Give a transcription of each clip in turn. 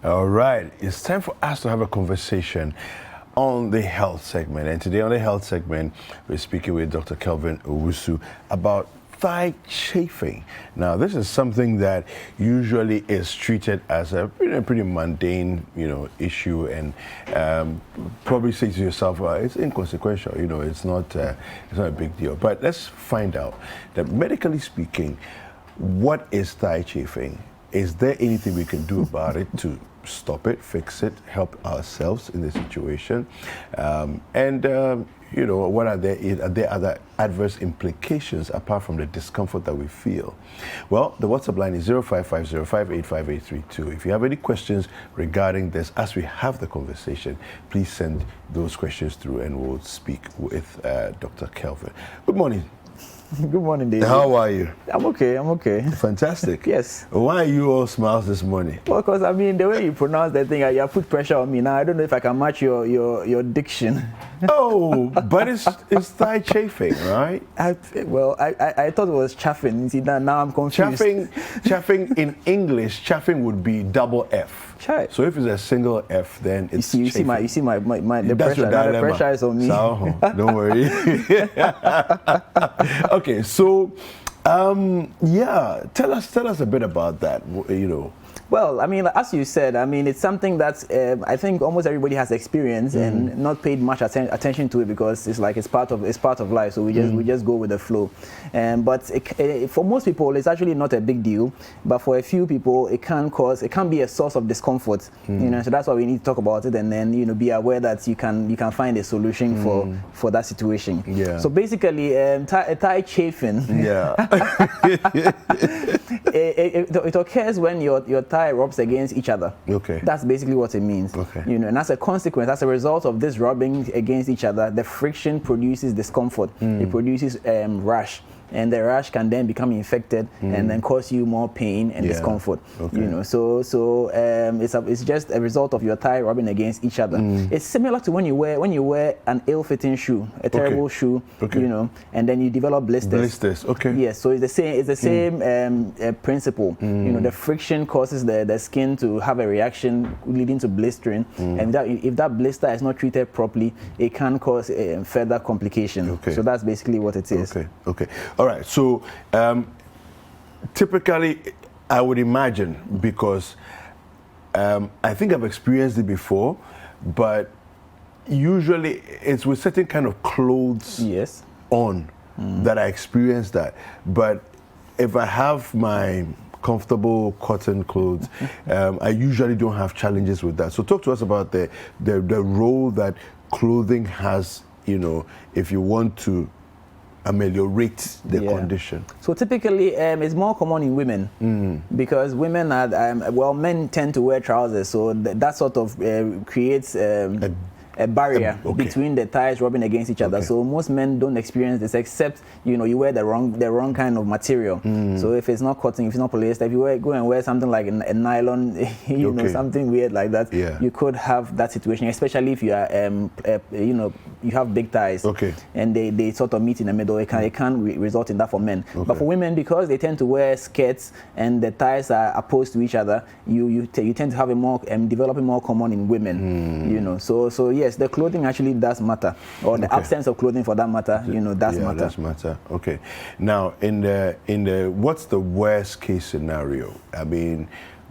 All right, it's time for us to have a conversation on the health segment. And today on the health segment, we're speaking with Dr. Kelvin Owusu about thigh chafing. Now, this is something that usually is treated as a pretty mundane, issue, and probably say to yourself, well, it's inconsequential. It's not a big deal. But let's find out that medically speaking, what is thigh chafing? Is there anything we can do about it to stop it, fix it, help ourselves in the situation? What are there other adverse implications apart from the discomfort that we feel? Well, the WhatsApp line is 0550585832. If you have any questions regarding this, as we have the conversation, please send those questions through and we'll speak with Dr. Kelvin. Good morning. Good morning, David. How are you? I'm okay. Fantastic. Yes. Why are you all smiles this morning? Well, because the way you pronounce that thing, you have put pressure on me. Now I don't know if I can match your diction. Oh, but it's thigh chafing, right? I thought it was chafing. See, now I'm confused. Chafing in English, chafing would be double F. Chai. So if it's a single F, then it's you see my the pressure. Now the pressure is on me. So, don't worry. Okay, so tell us a bit about that. Well, as you said, it's something that I think almost everybody has experienced and not paid much attention to it because it's part of life. So we just go with the flow. But for most people, it's actually not a big deal. But for a few people, it can be a source of discomfort. So that's why we need to talk about it and then be aware that you can find a solution for that situation. Yeah. So basically, thigh chafing. Yeah. It occurs when your thigh rubs against each other. Okay. That's basically what it means. Okay. And as a consequence, as a result of this rubbing against each other, the friction produces discomfort. It produces rash. And the rash can then become infected and then cause you more pain and discomfort. Okay. So it's just a result of your thigh rubbing against each other. It's similar to when you wear an ill-fitting shoe, a terrible shoe, and then you develop blisters. Blisters, okay. Yes, so it's the same principle. The friction causes the skin to have a reaction leading to blistering, and if that blister is not treated properly, it can cause further complication. Okay. So that's basically what it is. Okay. All right, so typically I would imagine, because I think I've experienced it before, but usually it's with certain kind of clothes on that I experience that. But if I have my comfortable cotton clothes, I usually don't have challenges with that. So talk to us about the role that clothing has, if you want to ameliorate the condition. So typically it's more common in women because women are men tend to wear trousers, so that sort of creates a barrier between the thighs rubbing against each other. So most men don't experience this, except you wear the wrong kind of material. So if it's not cotton, if it's not polyester, if you go and wear something like a nylon, something weird like that, you could have that situation, especially if you are you have big thighs and they sort of meet in the middle. It can result in that for men. But for women, because they tend to wear skirts and the thighs are opposed to each other, you tend to have a more developing more common in women. So yes, the clothing actually does matter, or the absence of clothing for that matter, does matter. Does matter. Okay. Now, in the what's the worst case scenario?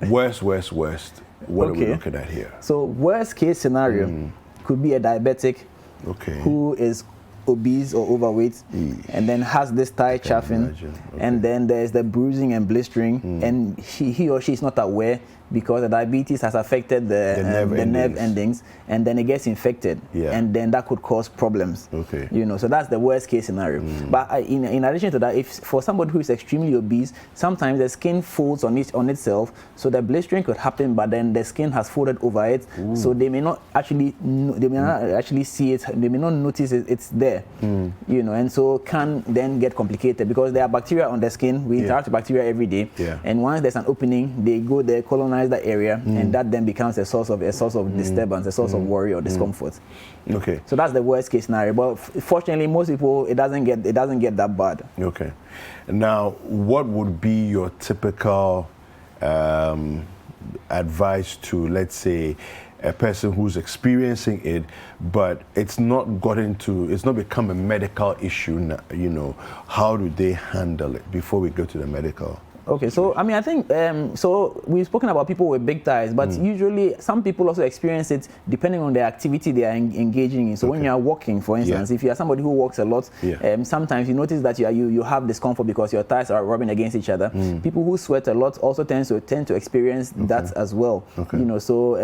Worst. What are we looking at here? So worst case scenario could be a diabetic who is obese or overweight and then has this thigh chafing, and then there's the bruising and blistering, and he or she is not aware because the diabetes has affected the nerve endings, and then it gets infected, and then that could cause problems. So that's the worst case scenario. But in addition to that, if for somebody who is extremely obese, sometimes the skin folds on itself, so the blistering could happen, but then the skin has folded over it, so they may not actually see it, they may not notice it's there, and so can then get complicated because there are bacteria on the skin. We interact with bacteria every day, and once there's an opening, they go there, colonize that area, and that then becomes a source of disturbance, a source of worry or discomfort. So that's the worst case scenario. But fortunately, most people it doesn't get that bad. Okay. Now, what would be your typical advise to, let's say, a person who's experiencing it, but it's not become a medical issue now, you know, how do they handle it before we go to the medical? Okay, so I mean, I think so. We've spoken about people with big thighs, but usually some people also experience it depending on the activity they are engaging in. So when you are walking, for instance, if you are somebody who walks a lot, sometimes you notice that you have discomfort because your thighs are rubbing against each other. People who sweat a lot also tend to experience that as well. You know, so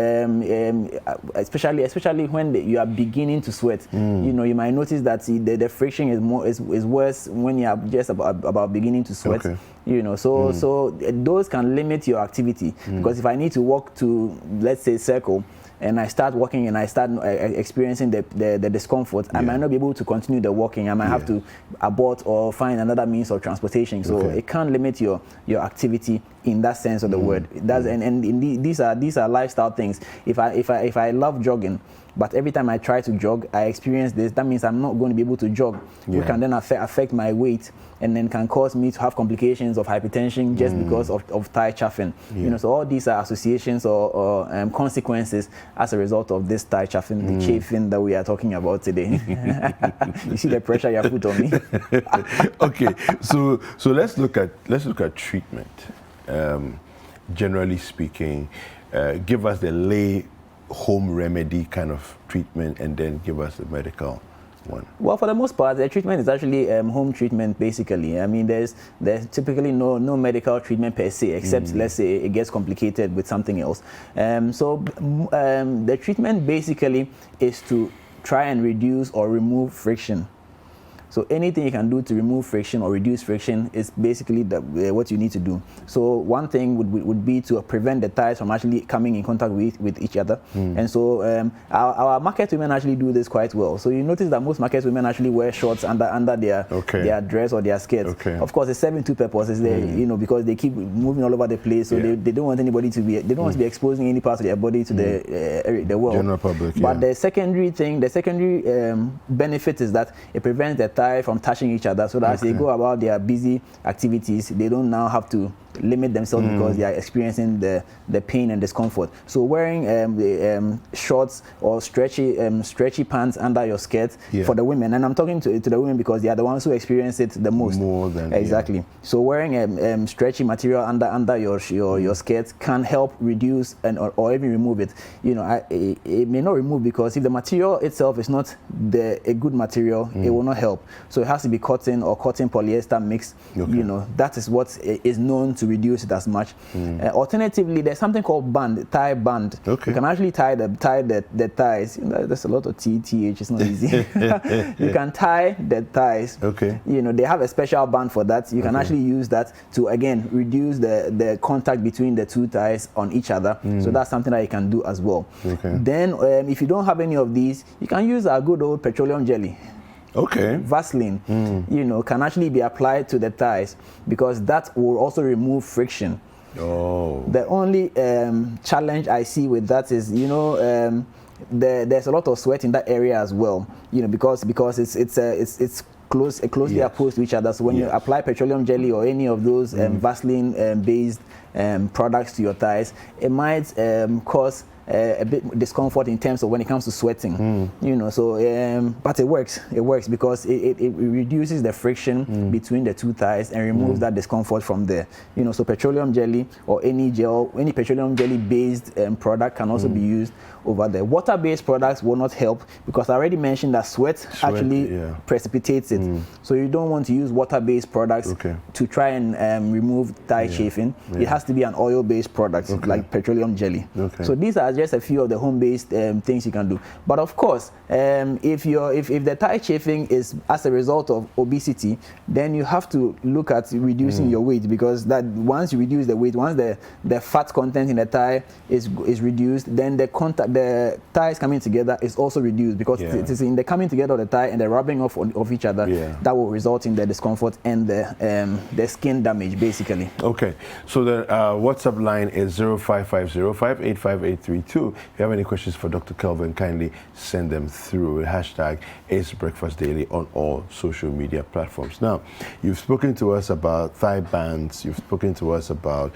especially when you are beginning to sweat, you know, you might notice that the friction is worse when you are just about beginning to sweat. You know, so those can limit your activity, because if I need to walk to, let's say, circle, and I start walking and I start experiencing the discomfort, I might not be able to continue the walking. I might have to abort or find another means of transportation. So it can limit your activity in that sense of the word. It does, and these are lifestyle things. If I love jogging, but every time I try to jog, I experience this, that means I'm not going to be able to jog, which can then affect my weight, and then can cause me to have complications of hypertension just because of thigh chafing. You know, so all these are associations or consequences as a result of this thigh chafing, the chafing that we are talking about today. You see the pressure you have put on me. Okay, so let's look at treatment. Generally speaking, give us the lay home remedy kind of treatment, and then give us the medical one. Well, for the most part, the treatment is actually home treatment, basically. I mean, there's typically no medical treatment per se, except let's say it gets complicated with something else. So the treatment basically is to try and reduce or remove friction. So anything you can do to remove friction or reduce friction is basically what you need to do. So one thing would be to prevent the thighs from actually coming in contact with each other. And so our market women actually do this quite well. So you notice that most market women actually wear shorts under their dress or their skirts. Of course, it's serving two purposes. You know, because they keep moving all over the place, so they don't want anybody to be want to be exposing any parts of their body to the world. General public. But the secondary benefit is that it prevents the thigh from touching each other, so that as they go about their busy activities, they don't now have to limit themselves because they are experiencing the pain and discomfort. So wearing shorts or stretchy pants under your skirt for the women, and I'm talking to the women because they are the ones who experience it the most. More than exactly. So wearing stretchy material under your skirt can help reduce or even remove it. You know, it may not remove, because if the material itself is not a good material, it will not help. So it has to be cotton or cotton polyester mix. You know, that is what is known to reduce it as much. Alternatively, there's something called thigh band. You can actually tie the thighs. You know, there's a lot of TH, it's not easy. You can tie the thighs. You know, they have a special band for that. You can actually use that to, again, reduce the contact between the two thighs on each other. So that's something that you can do as well. Then if you don't have any of these, you can use a good old petroleum jelly. Vaseline, you know, can actually be applied to the thighs, because that will also remove friction. The only challenge I see with that is, you know, there's a lot of sweat in that area as well. You know, because it's closely opposed to each other. So when you apply petroleum jelly or any of those Vaseline based products to your thighs, it might cause a bit discomfort in terms of when it comes to sweating. You know, so but it works because it reduces the friction between the two thighs and removes that discomfort from there. You know, so petroleum jelly or any petroleum jelly based product can also be used over there. Water-based products will not help, because I already mentioned that sweat actually precipitates it. So you don't want to use water-based products to try and remove thigh chafing. It has to be an oil-based product like petroleum jelly. So these are just a few of the home-based things you can do. But of course, if the thigh chafing is as a result of obesity, then you have to look at reducing your weight, because that once you reduce the weight, once the fat content in the thigh is reduced, then the thighs coming together is also reduced, because it is in the coming together of the thigh and the rubbing off of each other that will result in the discomfort and the skin damage, basically. Okay, so the WhatsApp line is 05505 85833. too. If you have any questions for Dr. Kelvin, kindly send them through hashtag It's Breakfast Daily on all social media platforms. Now, you've spoken to us about thigh bands, you've spoken to us about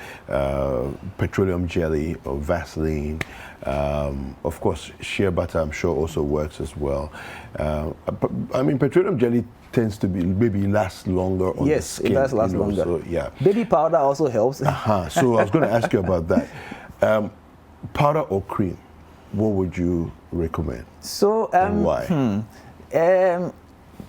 petroleum jelly or Vaseline. Of course, shea butter, I'm sure, also works as well. I mean, petroleum jelly tends to be maybe last longer on the skin. Yes, it does last longer. So, yeah. Baby powder also helps. So I was going to ask you about that. Powder or cream, what would you recommend? So and why?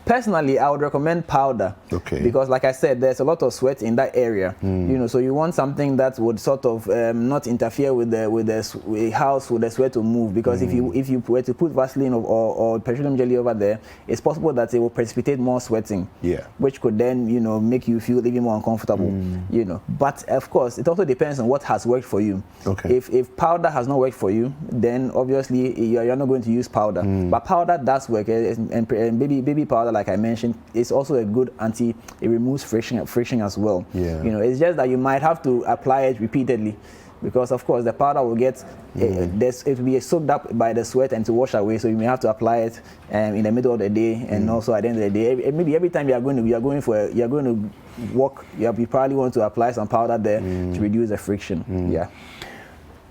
Personally, I would recommend powder. Okay. Because, like I said, there's a lot of sweat in that area. You know, so you want something that would sort of not interfere with the house for the sweat to move. Because if you were to put Vaseline or petroleum jelly over there, it's possible that it will precipitate more sweating. Yeah. Which could then, you know, make you feel even more uncomfortable. You know, but of course, it also depends on what has worked for you. Okay. If powder has not worked for you, then obviously you're not going to use powder. But powder does work, and baby powder, like I mentioned, it's also a good it removes friction as well. Yeah. You know, it's just that you might have to apply it repeatedly, because of course the powder will get it will be soaked up by the sweat and to wash away, so you may have to apply it in the middle of the day and also at the end of the day. Maybe every time you're going to walk, you probably want to apply some powder there to reduce the friction. Yeah.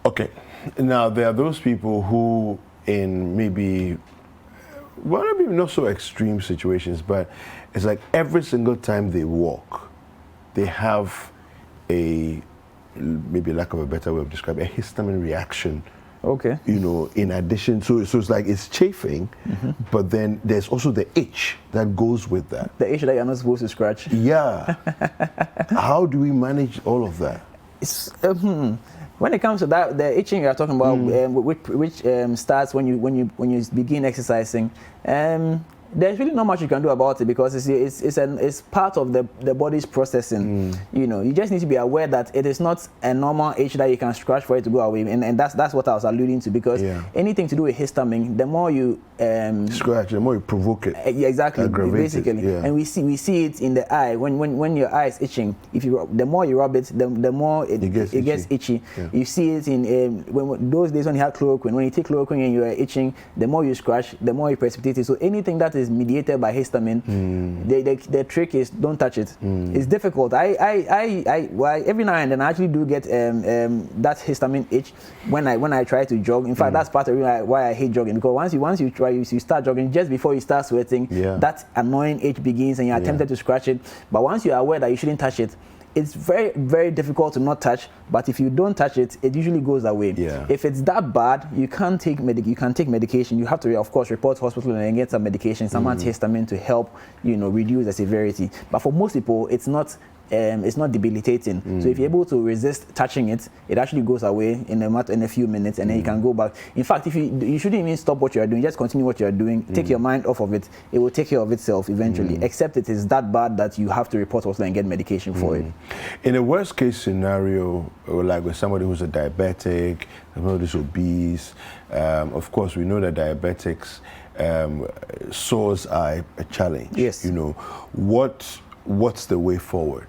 Okay. Now there are those people who in maybe not so extreme situations, but it's like every single time they walk, they have maybe lack of a better way of describing, a histamine reaction. Okay. You know, in addition, so it's like it's chafing, but then there's also the itch that goes with that. The itch that you're not supposed to scratch. Yeah. How do we manage all of that? It's, when it comes to that, the itching you're talking about, which starts when you begin exercising, there's really not much you can do about it, because it's part of the body's processing. You know, you just need to be aware that it is not a normal itch that you can scratch for it to go away, and that's what I was alluding to, because anything to do with histamine, the more you scratch, the more you provoke it. Yeah, exactly, basically. Yeah. And we see it in the eye when your eye is itching. The more you rub it, the more it gets itchy. Yeah. You see it in those days when you have chloroquine. When you take chloroquine and you are itching, the more you scratch, the more you precipitate it. So anything that is mediated by histamine, the trick is don't touch it. It's difficult. I every now and then I actually do get that histamine itch when I try to jog. In fact, that's part of why I hate jogging, because once you start jogging, just before you start sweating, that annoying itch begins and you're tempted to scratch it. But once you're aware that you shouldn't touch it, it's very, very difficult to not touch, but if you don't touch it, it usually goes away. Yeah. If it's that bad, you can't take medication. You have to, of course, report to hospital and get some medication, some antihistamine to help, you know, reduce the severity. But for most people, it's not debilitating. So if you're able to resist touching it, it actually goes away in a few minutes, and then you can go back. In fact, if you shouldn't even stop what you're doing, just continue what you're doing, take your mind off of it. It will take care of itself eventually, except it is that bad that you have to report also and get medication for it. In a worst case scenario, like with somebody who's a diabetic, somebody who's obese, of course we know that diabetics, sores are a challenge. Yes. You know, what's the way forward?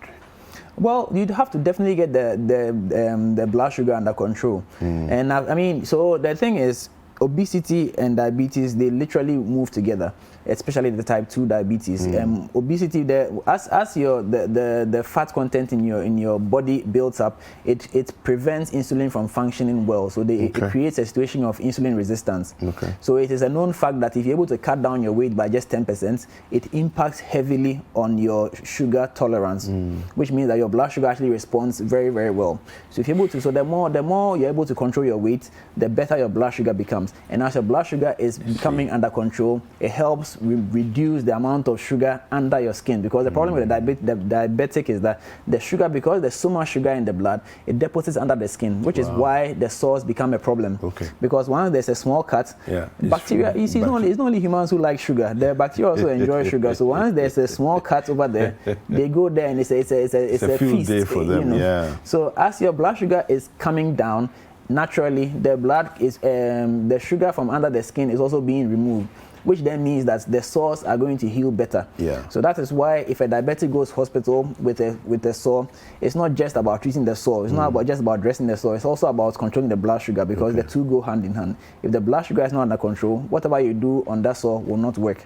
Well, you'd have to definitely get the blood sugar under control. And I mean, so the thing is, obesity and diabetes, they literally move together, especially the type 2 diabetes. Obesity, as the fat content in your body builds up, it prevents insulin from functioning well. So it creates a situation of insulin resistance. So it is a known fact that if you're able to cut down your weight by just 10%, it impacts heavily on your sugar tolerance, which means that your blood sugar actually responds very, very well. So if you're able to, the more you're able to control your weight, the better your blood sugar becomes. And as your blood sugar is becoming under control, it helps reduce the amount of sugar under your skin. Because the problem with the diabetic is that the sugar, because there's so much sugar in the blood, it deposits under the skin, which is why the sores become a problem. Because once there's a small cut, bacteria, you see, it's not only humans who like sugar. The bacteria also enjoy sugar. So once there's a small cut over there, they go there and it's a feast day for them. You know? So as your blood sugar is coming down, naturally the blood is the sugar from under the skin is also being removed. which then means that the sores are going to heal better. Yeah. So that is why if a diabetic goes hospital with a sore, it's not just about treating the sore. It's not just about dressing the sore. It's also about controlling the blood sugar, because the two go hand in hand. If the blood sugar is not under control, whatever you do on that sore will not work.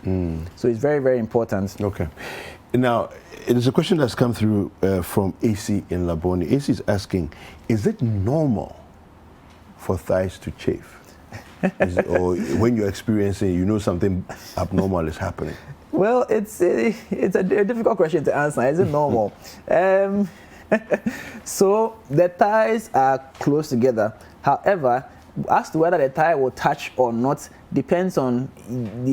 So it's very, very important. Okay. Now, it is a question that's come through from AC in Laboni. AC is asking, is it normal for thighs to chafe? Or when you're experiencing, you know something abnormal is happening? Well, it's a difficult question to answer. Is it normal? So the thighs are close together. However, as to whether the thigh will touch or not depends on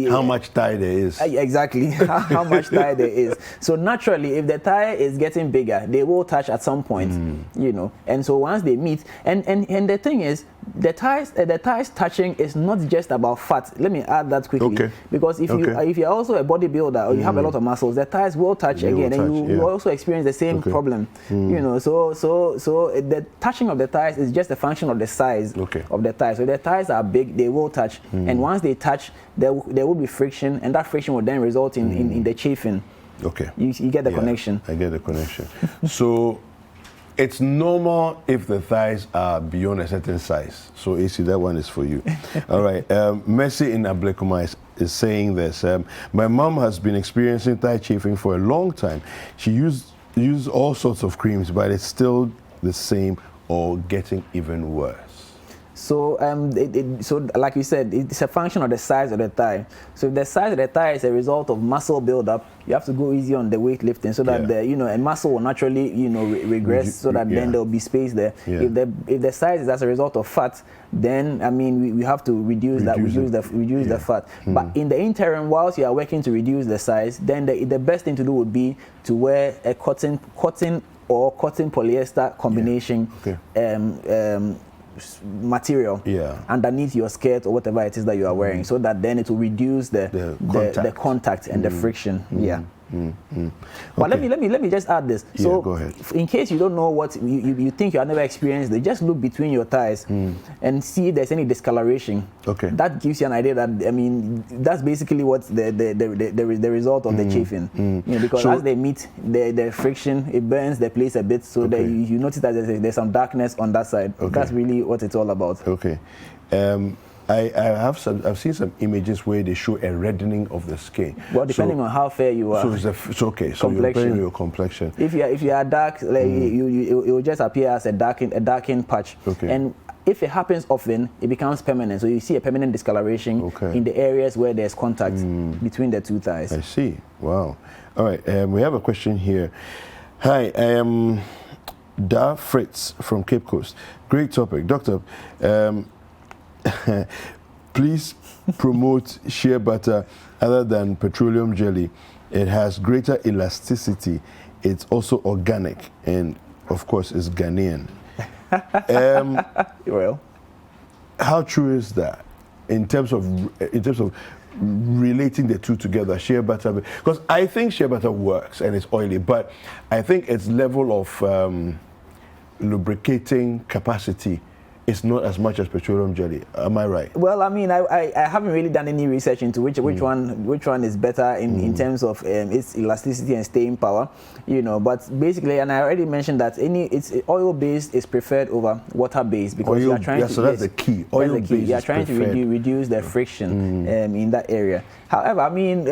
how much thigh there is. Exactly, how much thigh there is. So naturally, if the thigh is getting bigger, they will touch at some point, you know. And so once they meet, and the thing is, the thighs touching is not just about fat. Let me add that quickly, because if you're also a bodybuilder or you have a lot of muscles, the thighs will touch again, and you also experience the same problem, you know. So the touching of the thighs is just a function of the size of the thighs. So the thighs are big, they will touch, and once they touch, there will be friction, and that friction will then result in the chafing. Okay. You get the connection. I get the connection. So it's normal if the thighs are beyond a certain size. So AC, that one is for you. All right. Mercy in Ablekuma is saying this. My mom has been experiencing thigh chafing for a long time. She used all sorts of creams, but it's still the same or getting even worse. So, so like you said, it's a function of the size of the thigh. So if the size of the thigh is a result of muscle buildup, you have to go easy on the weightlifting, so that a muscle will naturally regress, so that then there will be space there. If the size is as a result of fat, then I mean we have to reduce the fat. But in the interim, whilst you are working to reduce the size, then the best thing to do would be to wear a cotton or cotton polyester combination. Material underneath your skirt or whatever it is that you are wearing, so that then it will reduce the contact and the friction. But let me just add this. So go ahead. In case you don't know what you think you have never experienced it, just look between your thighs and see if there's any discoloration. That gives you an idea that, I mean, that's basically what the result of the chafing. Because as they meet, the friction, it burns the place a bit, so that you notice that there's some darkness on that side. That's really what it's all about. I've seen some images where they show a reddening of the skin. Well, depending on how fair you are. So it's okay. So you're burning your complexion. If you are dark, like it will just appear as a darkened patch. And if it happens often, it becomes permanent. So you see a permanent discoloration in the areas where there's contact between the two thighs. I see. Wow. All right. We have a question here. Hi, I am Da Fritz from Cape Coast. Great topic, Doctor. Please promote shea butter other than petroleum jelly. It has greater elasticity. It's also organic, and of course, it's Ghanaian. Well, how true is that in terms of relating the two together, shea butter? Because I think shea butter works and it's oily, but I think its level of lubricating capacity it's not as much as petroleum jelly. Am I right? Well, I mean, I haven't really done any research into which one is better in terms of its elasticity and staying power, But basically, and I already mentioned that it's oil-based is preferred over water-based, because you are trying to. So that's the key. Oil-based. You are trying to reduce the friction in that area. However, I mean,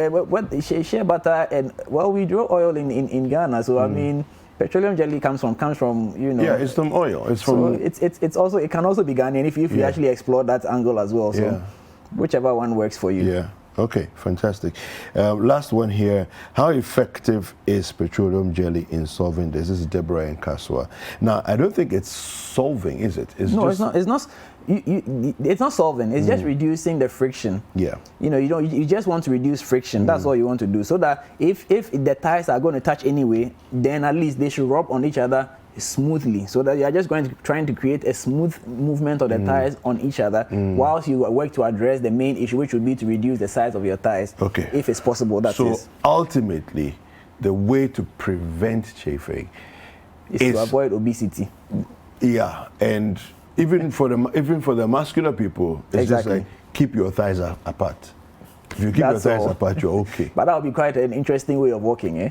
shea butter and we grow oil in Ghana, so I mean. Petroleum jelly comes from Yeah, it's from oil. It's from. So it's also, it can also be Ghanaian if you actually explore that angle as well. So whichever one works for you. Yeah. Okay. Fantastic. Last one here. How effective is petroleum jelly in solving this? This is Deborah in Kaswa. Now, I don't think it's solving, is it? It's not. It's not. It's not solving. It's just reducing the friction. Yeah. You just want to reduce friction. That's all you want to do. So that if the thighs are going to touch anyway, then at least they should rub on each other smoothly, so that you are just trying to create a smooth movement of the thighs on each other, whilst you work to address the main issue, which would be to reduce the size of your thighs. Okay. If it's possible. So ultimately, the way to prevent chafing is to avoid obesity. Yeah, and even for the muscular people, it's just like keep your thighs apart. If you keep your thighs apart, you're okay. But that would be quite an interesting way of walking, eh?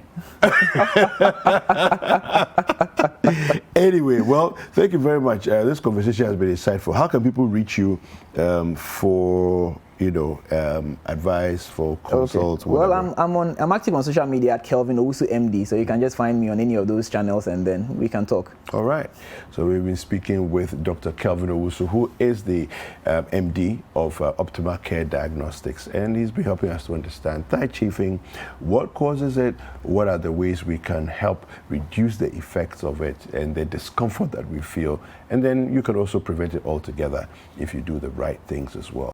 Anyway, well, thank you very much. This conversation has been insightful. How can people reach you for advice, for consults? Okay. Well, I'm active on social media at Kelvin Owusu MD, so you can just find me on any of those channels, and then we can talk. All right. So we've been speaking with Dr. Kelvin Owusu, who is the MD of Optimal Care Diagnostics, and he's been helping us to understand thigh chafing, what causes it, what are the ways we can help reduce the effects of it and the discomfort that we feel, and then you can also prevent it altogether if you do the right things as well.